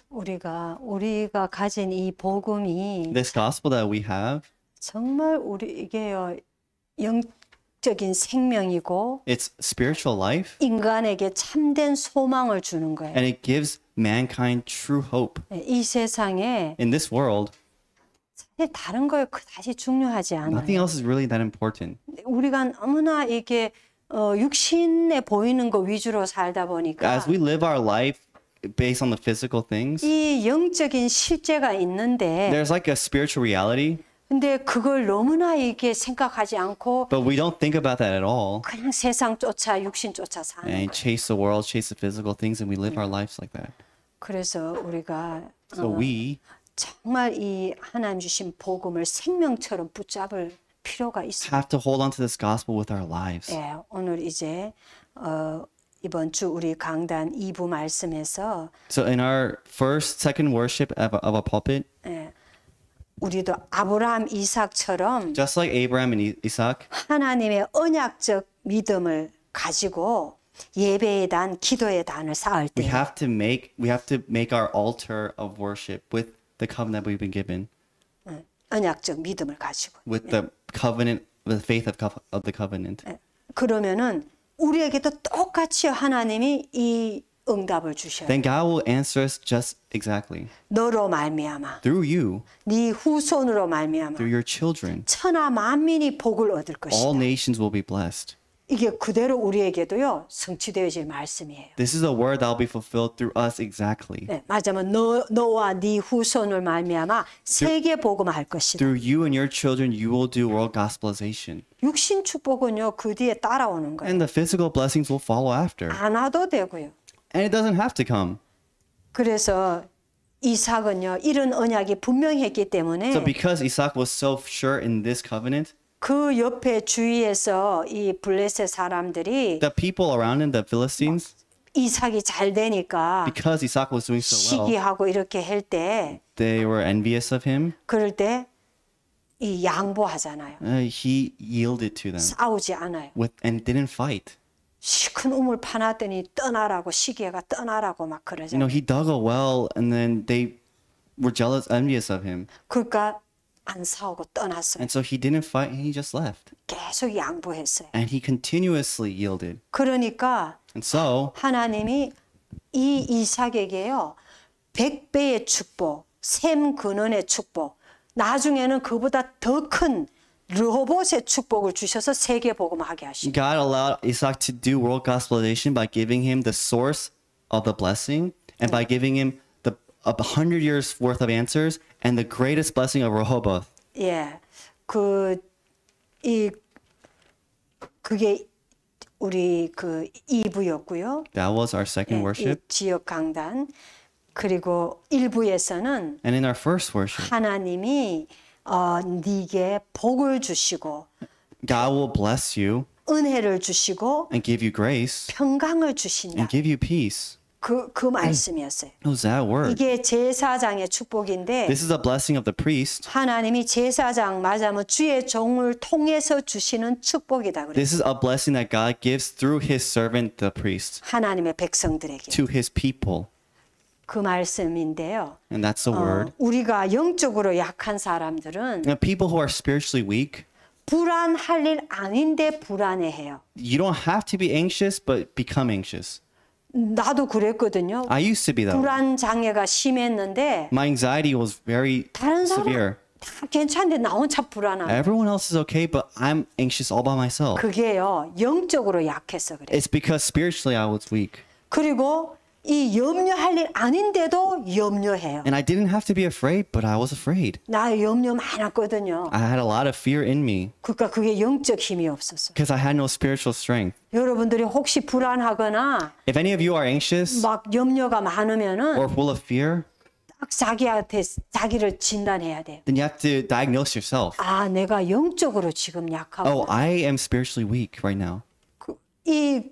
우리가 가진 이 복음이 This gospel that we have, 정말 우리에게요 영적인 생명이고 it's spiritual life, 인간에게 참된 소망을 주는 거예요. and it gives mankind true hope. 이 세상에 In this world, 다른 거에 그다지 중요하지 않아요. nothing else is really that important. 우리가 너무나 이게 육신에 보이는 거 위주로 살다 보니까 As we live our life based on the physical things, 이 영적인 실제가 있는데 there's like a spiritual reality, 근데 그걸 너무나 이게 생각하지 않고 but we don't think about that at all. 그냥 세상 쫓아 육신 쫓아 사는 And 거예요. chase the world, chase the physical things, and we live our lives like that. 그래서 우리가 So we 정말 이 하나님 주신 복음을 생명처럼 붙잡을 필요가 있어요. have to hold on to this gospel with our lives. 예, 오늘 이제 이번 주 우리 강단 2부 말씀에서 So in our second worship of a pulpit, 우리도 아브라함, 이삭처럼 just like Abraham and Isaac, 하나님의 언약적 믿음을 가지고 예배의 단, 기도의 단을 쌓을 we 때 have to make our altar of worship with the covenant we've been given, 언약적 믿음을 가지고 with the covenant, the faith of the covenant. 그러면은 우리에게도 똑같이 하나님이 이 응답을 주셔요. Then God will answer us just exactly 너로 말미암아 through you, 네 후손으로 말미암아 through your children. 천하 만민이 복을 얻을 것이다. All nations will be blessed. 이게 그대로 우리에게도요 성취되어질 말씀이에요. This is a word that will be fulfilled through us exactly. 네, 맞으면 너와 네 후손을 말미암아 세계 복음할 것이다. Through you and your children, you will do world gospelization. 육신 축복은요 그 뒤에 따라오는 거예요. And the physical blessings will follow after. 안 와도 되고요. And it doesn't have to come. 그래서 이삭은요 이런 언약이 분명했기 때문에 So because Isaac was so sure in this covenant, 그 옆에 주위에서 이 블레셋 사람들이 the people around him, the Philistines, 이삭이 잘 되니까 because Isaac was doing so well, 시기하고 이렇게 할 때 they were envious of him. 그럴 때 이 양보하잖아요. He yielded to them 싸우지 않아요. and didn't fight. 큰 우물 파놨더니 떠나라고 시기가 떠나라고 막 그러잖아요. He dug a well and then they were jealous, envious of him. 그러니까 안 싸우고 떠났어요. And so he didn't fight and he just left. 계속 양보했어요. And he continuously yielded. 그러니까 And so 하나님이 이 이삭에게요 100배의 축복, 샘 근원의 축복, 나중에는 그보다 더 큰 르호봇의 축복을 주셔서 세계 복음하게 하시고. God allowed Isaac to do world gospelization by giving him the source of the blessing and by giving him 100 years worth of answers and the greatest blessing of Rehoboth. 예, 그게 우리 2부였고요. That was our second worship. 지역 강단. 그리고 1부에서는 And in our first worship, 하나님이 네게 복을 주시고 God will bless you 은혜를 주시고 and give you grace 평강을 주신다. and give you peace. 그 말씀이었어요. It was that word. 이게 제사장의 축복인데 This is a blessing of the priest. 하나님이 제사장 맞으면 주의 종을 통해서 주시는 축복이다 그래요. This is a blessing that God gives through his servant, the priest, 하나님의 백성들에게. to his people. 그 말씀인데요. And that's the word. 우리가 영적으로 약한 사람들은 And people who are spiritually weak, 불안할 일 아닌데 불안해해요. you don't have to be anxious, but become anxious. 나도 그랬거든요. I used to be that way. 불안 장애가 심했는데 My anxiety was very 다른 사람 severe. 다 괜찮은데 나 혼자 불안한. Everyone else is okay, but I'm anxious all by myself. 그게요 영적으로 약해서 그래. It's because spiritually I was weak. 그리고 이 염려할 일 아닌데도 염려해요. And I didn't have to be afraid, but I was afraid. 나 염려 많았거든요. I had a lot of fear in me 그러니까 그게 영적 힘이 없었어. because I had no spiritual strength. 여러분들이 혹시 불안하거나 If any of you are anxious 막 염려가 많으면은 or full of fear, 딱 자기한테 자기를 진단해야 돼요. then you have to diagnose yourself. 아, 내가 영적으로 지금 약하고 Oh, I am spiritually weak right now. 이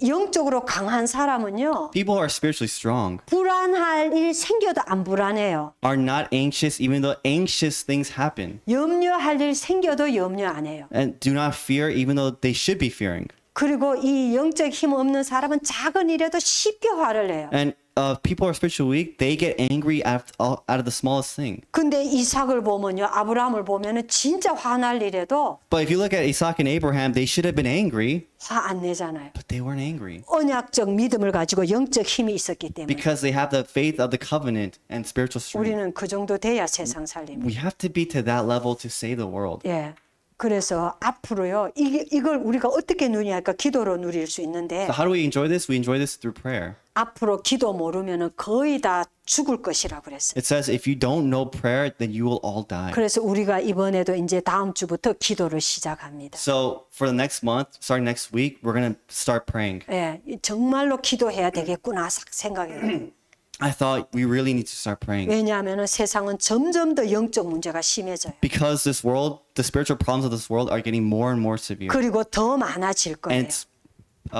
영적으로 강한 사람은요. People who are spiritually strong 불안할 일 생겨도 안 불안해요. are not anxious even though anxious things happen. 염려할 일 생겨도 염려 안 해요. And do not fear even though they should be fearing. 그리고 이 영적 힘 없는 사람은 작은 일에도 쉽게 화를 내요. And people are spiritually weak, they get angry out of the smallest thing. 근데 이삭을 보면요, 아브라함을 보면은 진짜 화날 일에도 But if you look at Isaac and Abraham, they should have been angry, 화 안 내잖아요. but they weren't angry 언약적 믿음을 가지고 영적 힘이 있었기 때문에 because they have the faith of the covenant and spiritual strength. 우리는 그 정도 돼야 세상 살림. We have to be to that level to save the world. 예. 그래서 앞으로요, 이걸 우리가 어떻게 누리할까? 기도로 누릴 수 있는데 So how do we enjoy this? We enjoy this through prayer. 앞으로 기도 모르면은 거의 다 죽을 것이라 그랬어요. It says if you don't know prayer, then you will all die. 그래서 우리가 이번에도 이제 다음 주부터 기도를 시작합니다. So for the next month, starting next week, we're going to start praying. 예, 정말로 기도해야 되겠구나 생각해요. I thought we really need to start praying 왜냐하면 세상은 점점 더 영적 문제가 심해져요. because this world, the spiritual problems of this world are getting more and more severe 그리고 더 많아질 거예요. and it's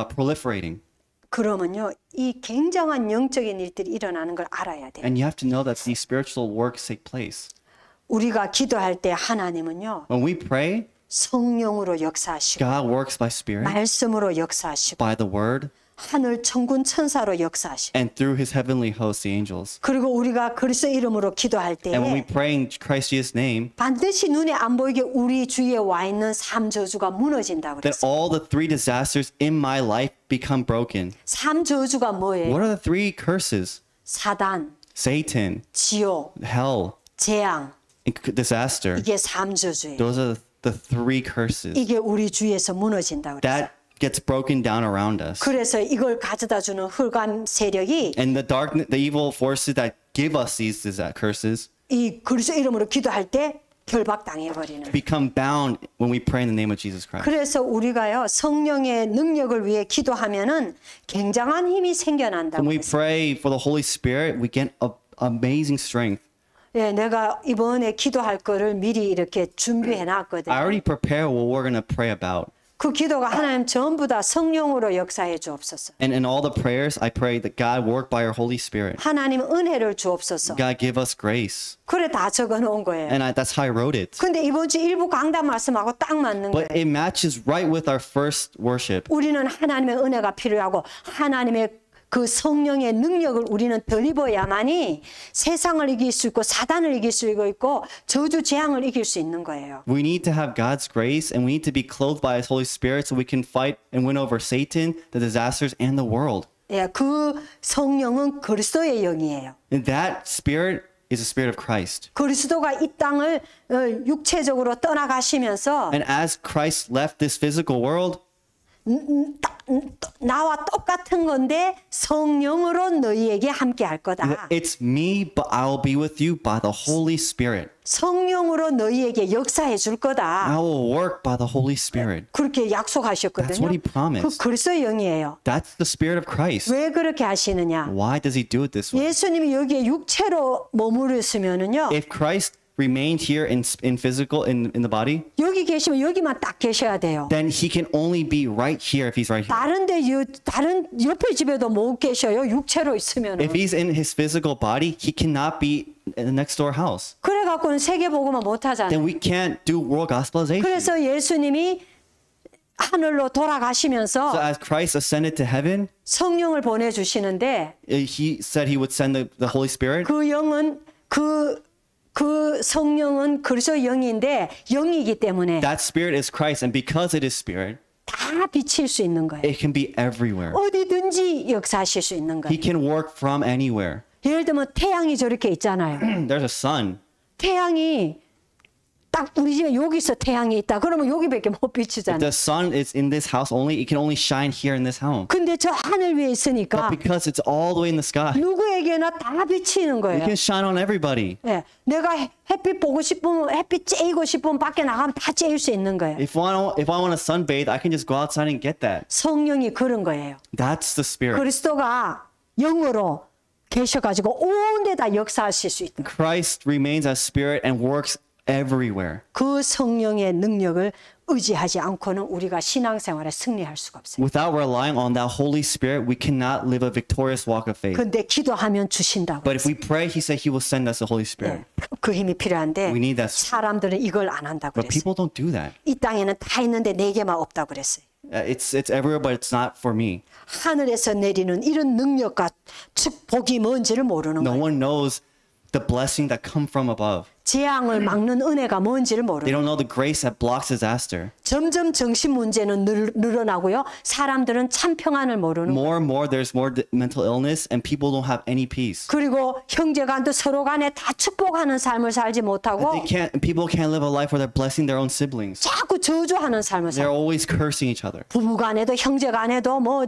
proliferating. 그러면요, 이 굉장한 영적인 일들이 일어나는 걸 알아야 돼요. And you have to know that these spiritual works take place. 우리가 기도할 때 하나님은요, When we pray, 성령으로 역사하시고 God works by spirit, 말씀으로 역사하시고 by the word, 하늘 천군 천사로 역사하시고 and through his heavenly host, the angels. 그리고 우리가 그리스도 이름으로 기도할 때에 And when we pray in Christ Jesus' name, 반드시 눈에 안 보이게 우리 주위에 와 있는 삼 저주가 무너진다고 then 그랬어요. all the three disasters in my life become broken. 삼 저주가 뭐예요? What are the three curses? 사단, Satan, 지옥, hell, 재앙. and disaster. 이게 삼 저주예요. Those are the three curses. 이게 우리 주위에서 무너진다고 그랬어요. That gets broken down around us. 그래서 이걸 가져다 주는 흑암 세력이 And the evil forces that give us these curses 이 그리스도 이름으로 기도할 때 결박당해 버리는. become bound when we pray in the name of Jesus Christ. 그래서 우리가요, 성령의 능력을 위해 기도하면은 굉장한 힘이 생겨난다고 When we 했어요. pray for the Holy Spirit, we get amazing strength. 예, 내가 이번에 기도할 거를 미리 이렇게 준비해 놨거든요. I already prepare what we're going to pray about. 그 기도가 하나님 전부 다 성령으로 역사해 주옵소서. And in all the prayers, I pray that God work by your Holy Spirit. 하나님 은혜를 주옵소서. God give us grace. 그래 다 적어 놓은 거예요. And that's how I wrote it. 근데 이번 주 일부 강단 말씀하고 딱 맞는 But 거예요. it matches right with our first worship. 우리는 하나님의 은혜가 필요하고 하나님의 그 성령의 능력을 우리는 덜 입어야만이 세상을 이길 수 있고 사단을 이길 수 있고 저주 재앙을 이길 수 있는 거예요. We need to have God's grace and we need to be clothed by His Holy Spirit so we can fight and win over Satan, the disasters, and the world. 예, 그 성령은 그리스도의 영이에요. And that spirit is the spirit of Christ. 그리스도가 이 땅을 육체적으로 떠나가시면서 And as Christ left this physical world, 나와 똑같은 건데 성령으로 너희에게 함께 할 거다. it's me, but I'll be with you by the Holy Spirit. 성령으로 너희에게 역사해 줄 거다. I will work by the Holy Spirit. 그렇게 That's 약속하셨거든요. what he promised. 그 그리스도의 영이에요. That's the spirit of Christ. 왜 그렇게 하시느냐? Why does he do it this way? 예수님이 여기에 육체로 머무르시면은요. If Christ remained here in physical in the body, 여기 계시면 여기만 딱 계셔야 돼요. then he can only be right here if he's right here. 다른 옆에 집에도 못 계셔요. 육체로 있으면은. If he's in his physical body, he cannot be in the next door house. 그래 갖고는 세계 복음을 못 하잖아요. Then we can't do world gospelization. 그래서 예수님이 하늘로 So 돌아가시면서 as Christ ascended to heaven, 성령을 보내 주시는데 he said he would send the Holy Spirit. 그 영은 그 성령은 그리스도 영인데 영이기 때문에 That spirit is Christ, and because it is spirit, 다 비칠 수 있는 거예요. it can be everywhere. 어디든지 역사하실 수 있는 He 거예요. can work from anywhere. 예를 들면 태양이 저렇게 있잖아요. There's a sun. 태양이 딱 우리 집에 여기서 태양이 있다. 그러면 여기밖에 못 비추잖아요. The sun is in this house only. It can only shine here in this home. 근데 저 하늘 위에 있으니까 But because it's all the way in the sky, 누구에게나 다 비치는 it 거예요. can shine on everybody. 예, 내가 햇빛 보고 싶으면 햇빛 쬐이고 싶으면 밖에 나가면 다 쬐일 수 있는 거예요. If I want to sunbathe, I can just go outside and get that. 성령이 그런 거예요. That's the spirit. 그리스도가 영으로 계셔가지고 온 데다 역사하실 수 있다. Christ remains as spirit and works everywhere. 그 성령의 능력을 의지하지 않고는 우리가 신앙생활에 승리할 수가 없어요. Without relying on that Holy Spirit, we cannot live a victorious walk of faith. 근데 기도하면 주신다고. But if we pray, He said He will send us the Holy Spirit. 그 힘이 필요한데 We need that. 사람들은 이걸 안 한다고 But 그랬어요. people don't do that. 이 땅에는 다 있는데 네 개만 없다고 그랬어요. It's everywhere, but it's not for me. 하늘에서 내리는 이런 능력과 축복이 뭔지를 모르는 No 거예요. one knows the blessing that come from above. 재앙을 막는 은혜가 뭔지를 모르는 They 거예요. don't know the grace that blocks disaster. 점점 정신 문제는 늘어나고요. 사람들은 참 평안을 모르는 거예요. More and more, there's more mental illness, and people don't have any peace. 그리고 형제간도 서로 간에 다 축복하는 삶을 살지 못하고 People can't live a life where they're blessing their own siblings. 자꾸 저주하는 삶을 They're 살고 always cursing each other. 부부간에도 형제간에도 뭐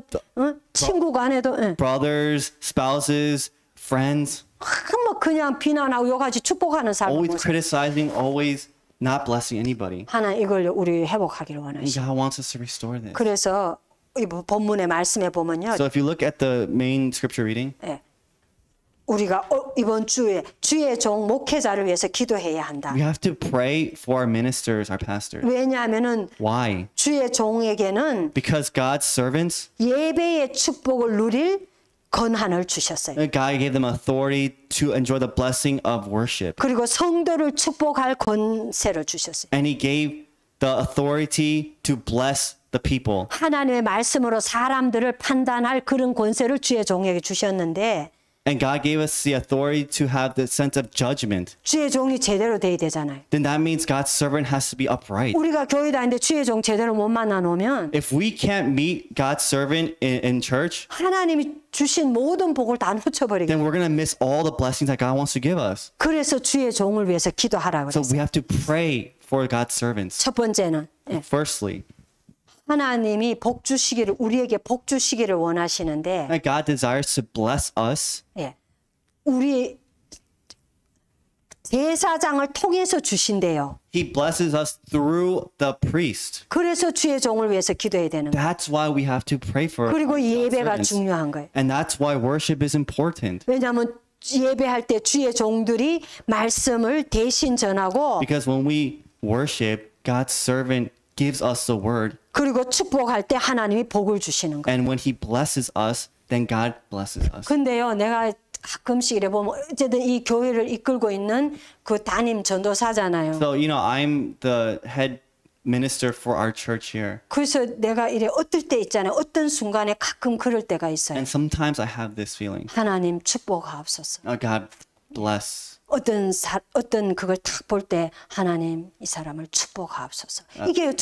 친구간에도 Brothers, spouses, friends, 뭐 그냥 비난하고 여기까지 축복하는 삶을 always 못 살고 criticizing, always not blessing anybody. 하나님 이걸 우리 회복하기를 And 원하시죠. God wants us to restore this. 그래서 이 본문의 말씀에 보면요. So if you look at the main scripture reading, 예. 우리가 이번 주에 주의 종 목회자를 위해서 기도해야 한다. we have to pray for our ministers, our pastors. 왜냐하면은 Why? 주의 종에게는 Because God's servants, 예배의 축복을 누릴 권한을 주셨어요. God gave them authority to enjoy the blessing of worship. 그리고 성도를 축복할 권세를 주셨어요. And He gave the authority to bless the people. 하나님의 말씀으로 사람들을 판단할 그런 권세를 주의 종에게 주셨는데 And God gave us the authority to have the sense of judgment. 주의 종이 제대로 돼야 되잖아요. Then that means God's servant has to be upright. 우리가 교회 다니는데 주의 종 제대로 못 만나 놓으면 If we can't meet God's servant in church, 하나님이 주신 모든 복을 다 놓쳐버리게. then we're going to miss all the blessings that God wants to give us. 그래서 주의 종을 위해서 기도하라고 So 그랬어요. we have to pray for God's servants. 첫 번째는 예, Firstly, 하나님이 복 주시기를 우리에게 복 주시기를 원하시는데 that God desires to bless us. 예, 우리 제사장을 통해서 주신대요. He blesses us through the priest. 그래서 주의 종을 위해서 기도해야 되는 거예요. That's why we have to pray for 그리고 God's 예배가 servants. 중요한 거예요. And that's why worship is important. 왜냐하면 예배할 때 주의 종들이 말씀을 대신 전하고 Because when we worship, God's servant gives us the word. 그리고 축복할 때 하나님이 복을 주시는 거예요. And when he blesses us, then God blesses us. 근데요, 내가 가끔씩 이래 보면 어쨌든 이 교회를 이끌고 있는 그 담임 전도사잖아요. So, I'm the head minister for our church here. 그래서 내가 이래 어떨 때 있잖아요. 어떤 순간에 가끔 그럴 때가 있어요. And sometimes I have this feeling. 하나님 축복하옵소서. Oh, God bless. 어떤 그걸 탁 볼 때 하나님 이 사람을 축복하옵소서. 이게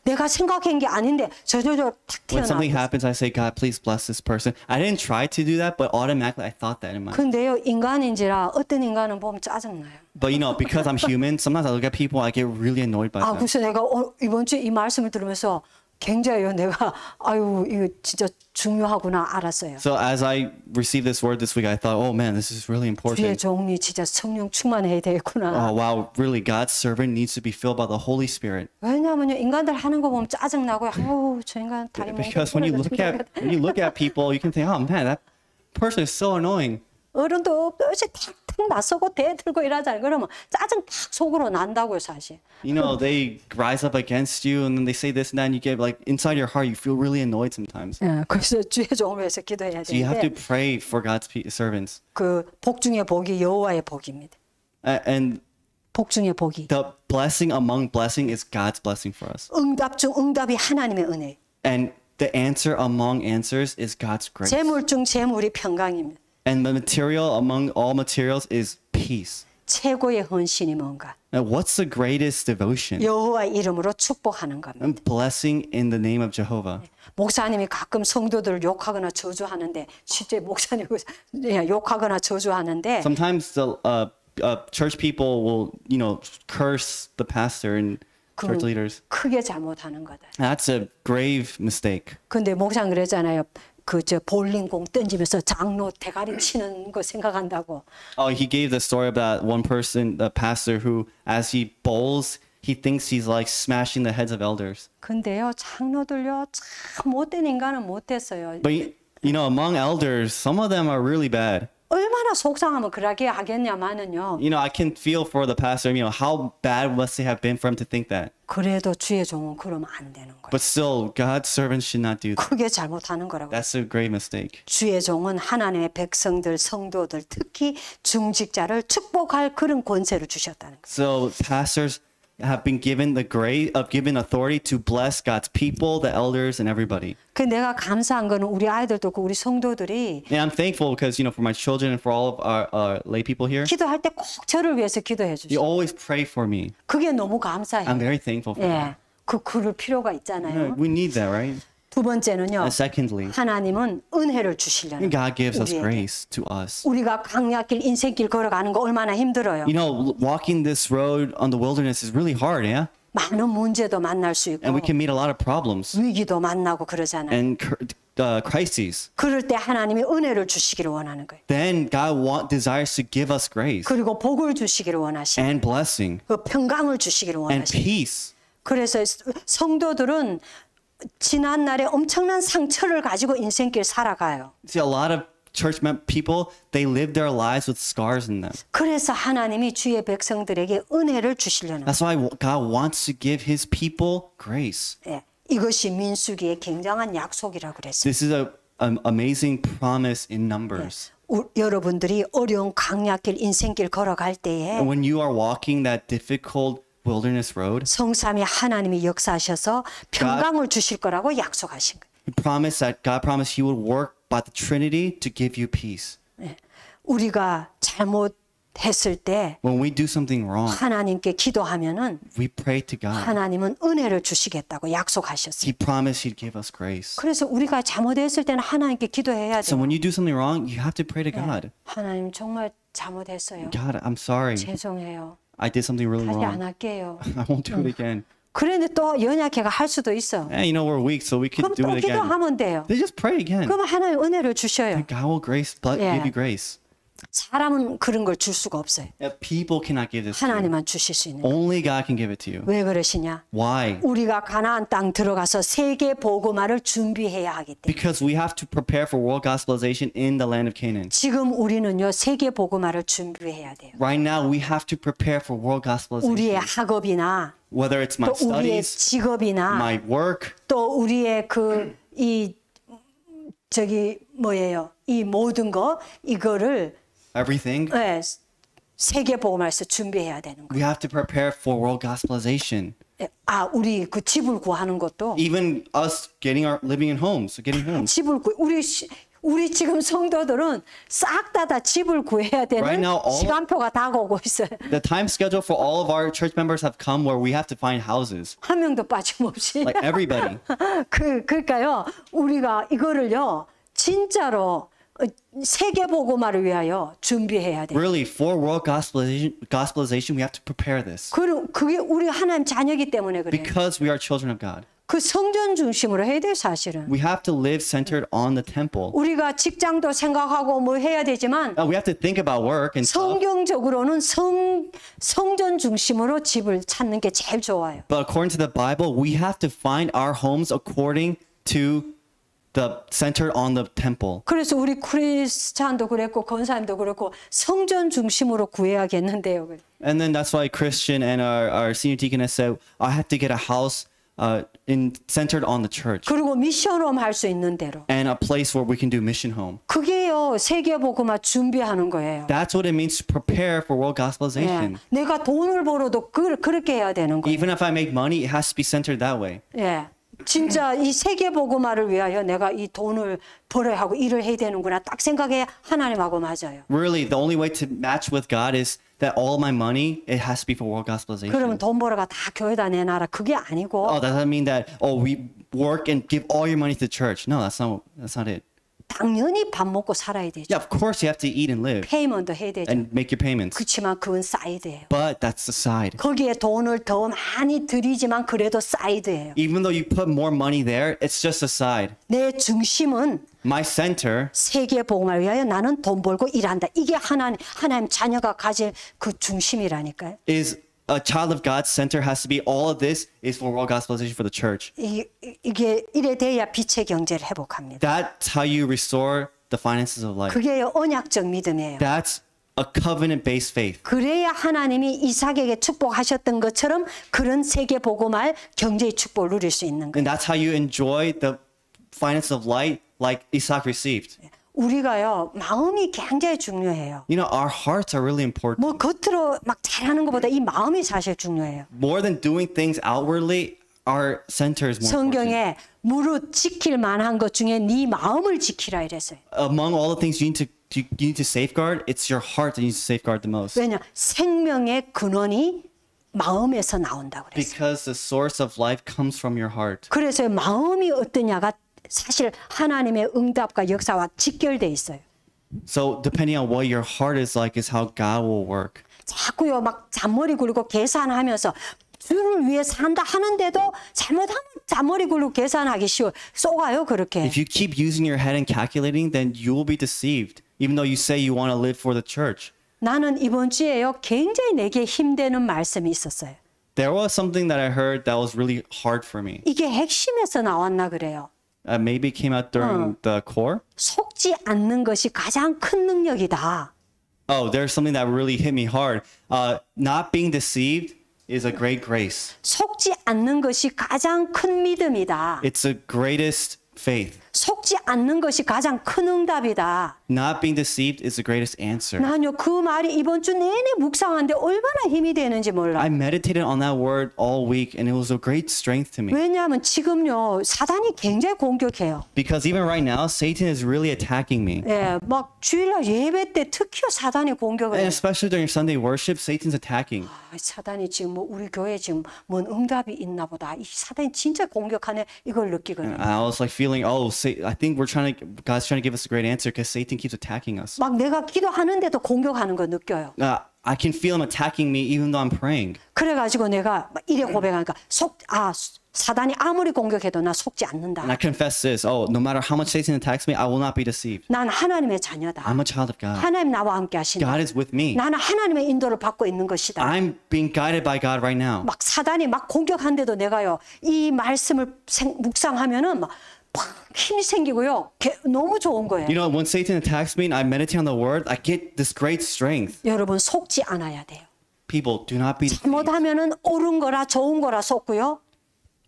내가 생각한 게 아닌데 저절로 탁 When something 튀어나와요. happens, I say, God, please bless this person. I didn't try to do that, but automatically I thought that in my mind. 근데요, 인간인지라 어떤 인간은 보면 짜증나요. But because I'm human, sometimes I look at people, I get really annoyed by them. 그래서 내가 이번 주에 이 말씀을 들으면서 굉장히 내가 이거 진짜 중요하구나 알았어요. So as I received this word this week, I thought, oh man, this is really 주의 important. 종이 진짜 성령 충만해야 되겠구나. Oh wow, really, God's servant needs to be filled by the Holy Spirit. 왜냐하면요, 인간들 하는 거 보면 짜증나고요. 아우, 저 인간 다리 몽둥이 Because when you look at people, you can think, oh man, that person is so annoying. 어른도 어째 탁탁 맞서고 대 들고 이러잖아요. 그러면 짜증 탁 속으로 난다고요, 사실. They rise up against you, and then they say this and that, and you get inside your heart, you feel really annoyed sometimes. 예, 그래서 주의 종을 위해서 기도해야 So you have to 되는데 pray for God's servants. 그 복 중의 복이 여호와의 복입니다. And 복 중의 복이 the blessing among blessing is God's blessing for us. 응답 중 응답이 하나님의 은혜. And the answer among answers is God's grace. 재물 중 재물이 평강입니다. And the material among all materials is peace. 최고의 헌신이 뭔가? Now, what's the greatest devotion? 여호와의 이름으로 축복하는 겁니다. And blessing in the name of Jehovah. 목사님이 가끔 성도들을 욕하거나 저주하는데 실제 목사님 욕하거나 저주하는데 Sometimes the church people will, curse the pastor and church leaders. 크게 잘못하는 거다. That's a grave mistake. 근데 목사님 그랬잖아요. 볼링공 던지면서 장로 대가리 치는 거 생각한다고. Oh, he gave the story about one person, the pastor, who, as he bowls, he thinks he's like smashing the heads of elders. 근데요, 장로들요, 참 못된 인간은 못했어요. But among elders, some of them are really bad. 얼마나 속상하면 그러게 하겠냐마는요. I can feel for the pastor, how bad must they have been for him to think that. 그래도 주의 종은 그러면 안 되는 거예요. But still, God's servants should not do that. 크게 잘못하는 거라고. That's a great mistake. 주의 종은 하나님의 백성들, 성도들, 특히 중직자를 축복할 그런 권세를 주셨다는 거예요. So pastors have been given the grace of given authority to bless God's people, the elders, and everybody. 그 내가 감사한 거는 우리 아이들도 그 우리 성도들이 And I'm thankful because for my children and for all of our lay people here, 기도할 때 꼭 저를 위해서 기도해 you 주시고 always pray for me. 그게 너무 감사해요. I'm very thankful for that. 예, 그럴 필요가 있잖아요. We need that, right? 두 번째는요. And secondly, 하나님은 은혜를 주시려는 God gives us 우리에게. grace to us. 우리가 강약길 인생길 걸어가는 거 얼마나 힘들어요. Walking this road on the wilderness is really hard, yeah? 많은 문제도 만날 수 있고 And we can meet a lot of problems 위기도 만나고 그러잖아요. and crises. 그럴 때 하나님이 은혜를 주시기를 원하는 거예요. Then God desires to give us grace 그리고 복을 주시기를 원하시고 and blessing 그 평강을 주시기를 and 원하시고 peace. 그래서 성도들은 지난 날에 엄청난 상처를 가지고 인생길 살아가요. See, a lot of church people, they live their lives with scars in them. 그래서 하나님이 주의 백성들에게 은혜를 주시려는 That's why God wants to give his people grace. 거예요. 예, 이것이 민수기의 굉장한 약속이라고 그랬어요. This is an amazing promise in Numbers. 여러분들이 어려운 강약길 인생길 걸어갈 때에 And when you are walking that difficult wilderness road, 성삼위 하나님이 역사하셔서 평강을 주실 거라고 약속하신 거예요. God promised he would work by the Trinity to give you peace. 예, 우리가 잘못했을 때 When we do something wrong, 하나님께 기도하면은 we pray to God. 하나님은 은혜를 주시겠다고 약속하셨어요. He promised he'd give us grace. 그래서 우리가 잘못했을 때는 하나님께 기도해야 So 돼요. when you do something wrong, you have to pray to God. 하나님 정말 잘못했어요. God, I'm sorry. 죄송해요. I did something really 다시 안 wrong. 할게요. I won't do it again. 그런데 또 연약해가 할 수도 있어. And we're weak, so we 그럼 could do 또 it again. 기도하면 돼요. They just pray again. 그러면 하나님 은혜를 주셔요. God will Yeah. give you grace. 사람은 그런 걸 줄 수가 없어요. People cannot give this to you. 하나님만 주실 수 있는 거예요. Only God can give it to you. 왜 그러시냐? Why? 우리가 가나안 땅 들어가서 세계 복음화를 준비해야 하기 때문에. Because we have to prepare for world gospelization in the land of Canaan. 지금 우리는요 세계 복음화를 준비해야 돼요. Right now, we have to prepare for world 우리의 gospelization. 학업이나 Whether it's my 또 우리의 studies, 직업이나 my work, 또 우리의 이 모든 거 이거를 everything, 예, 세계 복음화에서 준비해야 되는 거예요. we have to prepare for world gospelization. 예, 우리 그 집을 구하는 것도 Even us living in homes, getting homes. 집을 우리 지금 성도들은 싹 다 집을 구해야 되는 Right now, 시간표가 다가오고 있어요. The time schedule for all of our church members have come where we have to find houses. 한 명도 빠짐없이. Like everybody. 그러니까요, 우리가 이거를요, 진짜로 세계 복음화를 위하여 준비해야 돼요. Really, for world gospelization, we have to prepare this. 그게 우리 하나님 자녀이기 때문에 그래요. Because we are children of God. 그 성전 중심으로 해야 돼요, 사실은. We have to live centered on the temple. 우리가 직장도 생각하고 뭐 해야 되지만 We have to think about work and stuff. 성경적으로는 성전 중심으로 집을 찾는 게 제일 좋아요. But according to the Bible, we have to find our homes according to the centered on the temple. 그래서 우리 크리스찬도 그랬고 권사님도 그랬고 성전 중심으로 구해야겠는데요. And then that's why Christian and our senior deaconess said, I have to get a house centered on the church 그리고 미션홈 할 수 있는 대로. and a place where we can do mission home. 그게요 세계 복음화 준비하는 거예요. That's what it means to prepare for world gospelization. 예, 내가 돈을 벌어도 그렇게 해야 되는 거예요. Even if I make money, it has to be centered that way. 예. 진짜 이 세계 복음화를 위하여 내가 이 돈을 벌어야 하고 일을 해야 되는구나 딱 생각해 하나님하고 맞아요. Really, the only way to match with God is that all my money, it has to be for world gospelization. 그러면 돈 벌어가 다 교회다 내놔라 그게 아니고 Oh, does that mean that we work and give all your money to the church? No, that's not it. 당연히 밥 먹고 살아야 되죠. Yeah, of course you have to eat and live 페이먼트 해야 되죠. and make your payments. 그렇지만 그건 사이드예요. But that's the side. 거기에 돈을 더 많이 들이지만 그래도 사이드예요. Even though you put more money there, it's just a side. 내 중심은 My center 세계 복음을 위하여 나는 돈 벌고 일한다. 이게 하나님 자녀가 가질 그 중심이라니까요. is a child of God's center has to be all of this is for world gospelization for the church. 이게 이래 돼야 빛의 경제를 회복합니다. That's how you restore the finances of life. 그게 언약적 믿음이에요. That's a covenant-based faith. 그래야 하나님이 이삭에게 축복하셨던 것처럼 그런 세계 복음할 경제의 축복을 누릴 수 있는 거예요. And that's how you enjoy the finances of light like Isaac received. 우리가요, 마음이 굉장히 중요해요. You know, our hearts are really important. 뭐 겉으로 막 잘하는 것보다 이 마음이 사실 중요해요. More than doing things outwardly, our center is more important. 성경에 무릇 지킬 만한 것 중에 네 마음을 지키라 이랬어요. Among all the things you need to safeguard, it's your heart that you need to safeguard the most. 왜냐? 생명의 근원이 마음에서 나온다고 그랬어요. Because the source of life comes from your heart. 그래서 마음이 어떠냐가 사실 하나님의 응답과 역사와 직결돼 있어요. So depending on what your heart is like is how God will work. 자꾸요 막 잔머리 굴리고 계산하면서 주를 위해 산다 하는데도 잘못하면 잔머리 굴리고 계산하기 쉬워. 쏘가요 그렇게. If you keep using your head and calculating, then you will be deceived, even though you say you want to live for the church. 나는 이번 주에요 굉장히 내게 힘되는 말씀이 있었어요. There was something that I heard that was really hard for me. 이게 핵심에서 나왔나 그래요. Maybe it came out during the core. 속지 않는 것이 가장 큰 능력이다. Oh, there's something that really hit me hard. Not being deceived is a great grace. 속지 않는 것이 가장 큰 믿음이다. It's the greatest faith. 속지 않는 것이 가장 큰 응답이다. Not being deceived is the greatest answer. 나는요 그 말이 이번 주 내내 묵상하는데 얼마나 힘이 되는지 몰라. I meditated on that word all week and it was a great strength to me. 왜냐하면 지금요 사단이 굉장히 공격해요. Because even right now, Satan is really attacking me. 예, 막 주일날 예배 때 특히 사단이 공격을 And 해요. especially during Sunday worship, Satan's attacking. 아, 사단이 지금 뭐 우리 교회 지금 뭔 응답이 있나 보다. 이 사단이 진짜 공격하네 이걸 느끼거든요. I was like feeling, I think God's trying to give us a great answer because Satan keeps attacking us. 막 내가 기도하는데도 공격하는 거 느껴요. I can feel him attacking me even though I'm praying. 그래가지고 내가 막 이래 고백하니까 사단이 아무리 공격해도 나 속지 않는다. And I confess this, no matter how much Satan attacks me, I will not be deceived. 난 하나님의 자녀다. I'm a child of God. 하나님 나와 함께 하신다. God is with me. 나는 하나님의 인도를 받고 있는 것이다. I'm being guided by God right now. 막 사단이 막 공격한데도 내가요 이 말씀을 묵상하면은 막 힘이 생기고요 너무 좋은 거예요. You know, when Satan attacks me and I meditate on the word, I get this great strength. 여러분 속지 않아야 돼요. People, do not be deceived. 잘못하면은 옳은 거라 좋은 거라 속고요.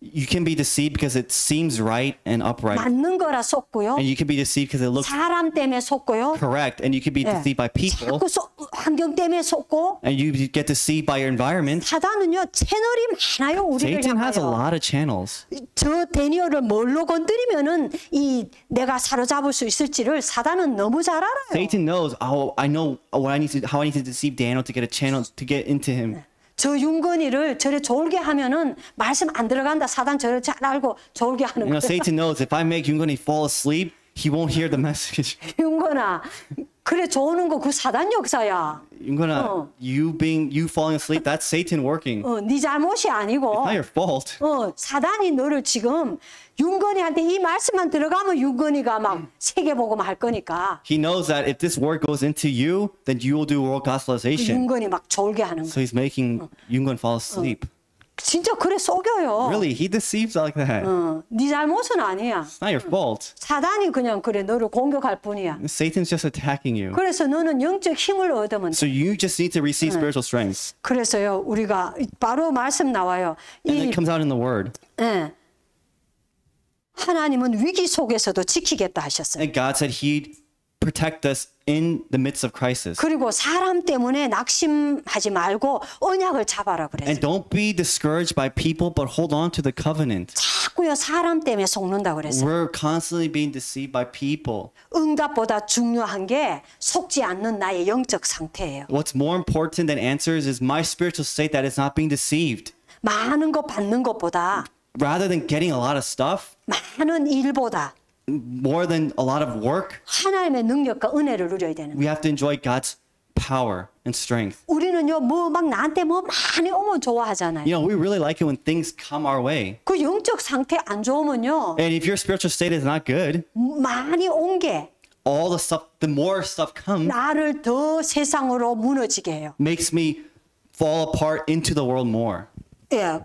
You can be deceived because it seems right and upright. 맞는 거라 속고요. And you can be deceived because it looks 사람 때문에 속고요. correct. And you can be deceived by people. 자꾸 환경 때문에 속고. And you get deceived by your environment. 사단은요 채널이 많아요. 우리를 Satan has a 향하여. lot of channels. 저 데니얼을 뭘로 건드리면은 이 내가 사로잡을 수 있을지를 사단은 너무 잘 알아요. Satan knows, I know how I need to deceive Daniel to get a channel to get into him. 저 윤건이를 저래 졸게 하면은 말씀 안 들어간다. 사단 저를 잘 알고 졸게 하는 You know, 거예요. Satan knows if I make Yungoni fall asleep, he won't hear the message. 윤건아, 그래 조는 거 그 사단 역사야. Yungona, you falling asleep, that's Satan working. 네 잘못이 아니고. Not your fault. 사단이 너를 지금 윤건이한테 이 말씀만 들어가면 윤건이가 막 세계복음 할 거니까. He knows that if this word goes into you, then you will do world gospelization. 윤건이 막 졸게 하는 So 거. he's making Yungon fall asleep. 진짜 그래 속여요. Really, he deceives like that. 네 잘못은 아니야. It's not your fault. 사단이 그냥 그래 너를 공격할 뿐이야. Satan's just attacking you. 그래서 너는 영적 힘을 얻으면 돼. So you just need to receive spiritual strength. 그래서요 우리가 바로 말씀 나와요. And it comes out in the word. 예. 하나님은 위기 속에서도 지키겠다 하셨어요. And God said he'd protect us in the midst of crisis. 그리고 사람 때문에 낙심하지 말고 언약을 잡아라 And 그랬어요. don't be discouraged by people, but hold on to the covenant. 자꾸요 사람 때문에 속는다 그랬어요. We're constantly being deceived by people. 응답보다 중요한 게 속지 않는 나의 영적 상태예요. What's more important than answers is my spiritual state that is not being deceived. 많은 거 받는 것보다 Rather than getting a lot of stuff, 많은 일보다 more than a lot of work, 하나님의 능력과 은혜를 누려야 되는 거예요. we have to enjoy God's power and strength. 우리는요 뭐 막 나한테 뭐 많이 오면 좋아하잖아요. You know, we really like it when things come our way. 그 영적 상태 안 좋으면요 And if your spiritual state is not good, 많이 온 게 all the stuff, the more stuff comes, 나를 더 세상으로 무너지게 해요. makes me fall apart into the world more. 예.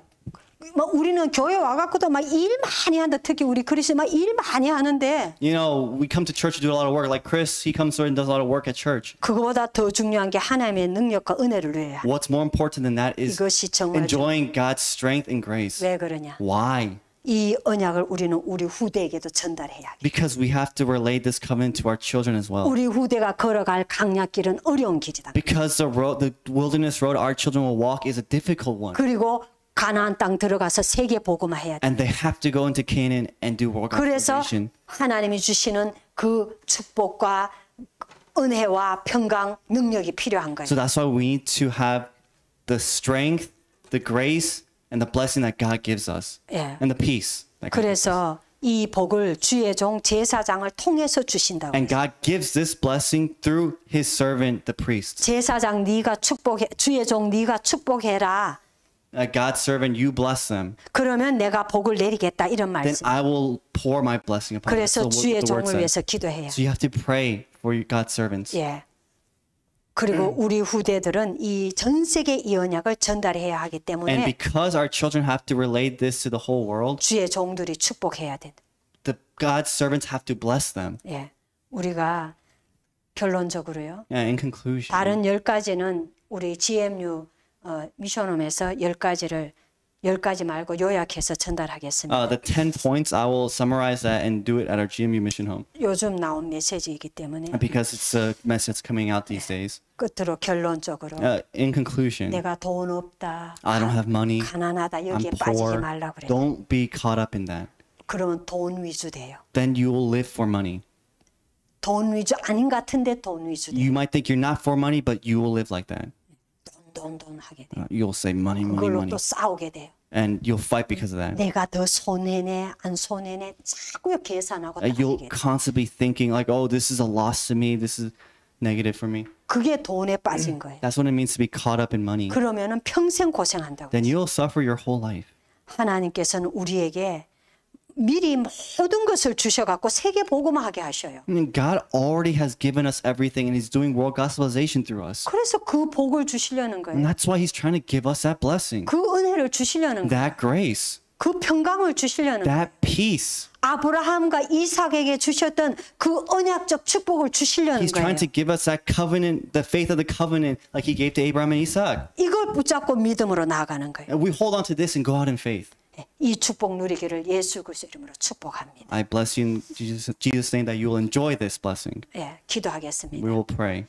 뭐 우리는 교회 와갖고도 막 일 많이 한다. 특히 우리 그리스 막 일 많이 하는데 You know, we come to church to do a lot of work. Like Chris, he comes and does a lot of work at church. 그거보다 더 중요한 게 하나님의 능력과 은혜를 누려야 해. What's more important than that is 이것이 정말 enjoying God's strength and grace. 왜 그러냐? Why? 이 언약을 우리는 우리 후대에게도 전달해야 해. Because we have to relate this covenant to our children as well. 우리 후대가 걸어갈 강약길은 어려운 길이다. Because the wilderness road our children will walk is a difficult one. 그리고 가나안 땅 들어가서 세계 복음화해야 돼. And they have to go into Canaan and do world 그래서 consolidation. 하나님이 주시는 그 축복과 은혜와 평강, 능력이 필요한 거예요. So that's why we need to have the strength, the grace, and the blessing that God gives us. 예. And the peace. that God gives us. 그래서 이 복을 주의 종 제사장을 통해서 주신다고. And God gives this blessing through his servant, the priest. 제사장 네가 축복해, 주의 종 네가 축복해라. God's servant, you bless them. 그러면 내가 복을 내리겠다 이런 Then 말씀. I will pour my blessing upon them. 그래서 That's 주의 what the word 종을 위해서 says. 기도해야. So you have to pray for God's servants. 예. 그리고 우리 후대들은 이 전 세계 이 언약을 전달해야 하기 And 때문에 because our children have to relate this to the whole world, 주의 종들이 축복해야 돼. God's servants have to bless them. 예. 우리가 결론적으로요. In conclusion, 다른 10가지는 우리 GMU 미션홈에서 10가지 말고 요약해서 전달하겠습니다. the 10 points, I will summarize that and do it at our GMU mission home. 요즘 나온 메시지이기 때문에 Because it's a message coming out these days. 끝으로 결론적으로 In conclusion, 내가 돈 없다, I don't have money, 가난하다 여기에 I'm 빠지지 poor. 말라 그래. Don't be caught up in that. 그러면 돈 위주 돼요. Then you will live for money. 돈 위주 아닌 것 같은데 돈 위주 돼요. You might think you're not for money, but you will live like that. 돈 하게 돼요. You'll say money, money, 그걸로 money. 또 싸우게 돼요. And you'll fight because of that. 내가 더 손해네 안 손해네 자꾸 계산하고 You'll 따지게 돼요. constantly thinking like, oh, this is a loss to me. This is negative for me. 그게 돈에 빠진 거예요. That's what it means to be caught up in money. 그러면은 평생 고생한다고. Then you'll suffer your whole life. 하나님께서는 우리에게 미리 모든 것을 주셔갖고 세계 복음화하게 하셔요. I mean, God already has given us everything and he's doing world gospelization through us. 그래서 그 복을 주시려는 And 거예요. that's why he's trying to give us that blessing, 그 은혜를 주시려는 거예요. that grace, 그 평강을 주시려는 거예요. that peace. 아브라함과 이삭에게 주셨던 그 언약적 축복을 주시려는 He's 거예요. trying to give us that covenant, the faith of the covenant like he gave to Abraham and Isaac. 이걸 붙잡고 믿음으로 나아가는 거예요. And we hold on to this and go out in faith. 이 축복 누리기를 예수 그리스도 이름으로 축복합니다. I bless you in Jesus' name that you will enjoy this blessing. 예, 기도하겠습니다. We will pray.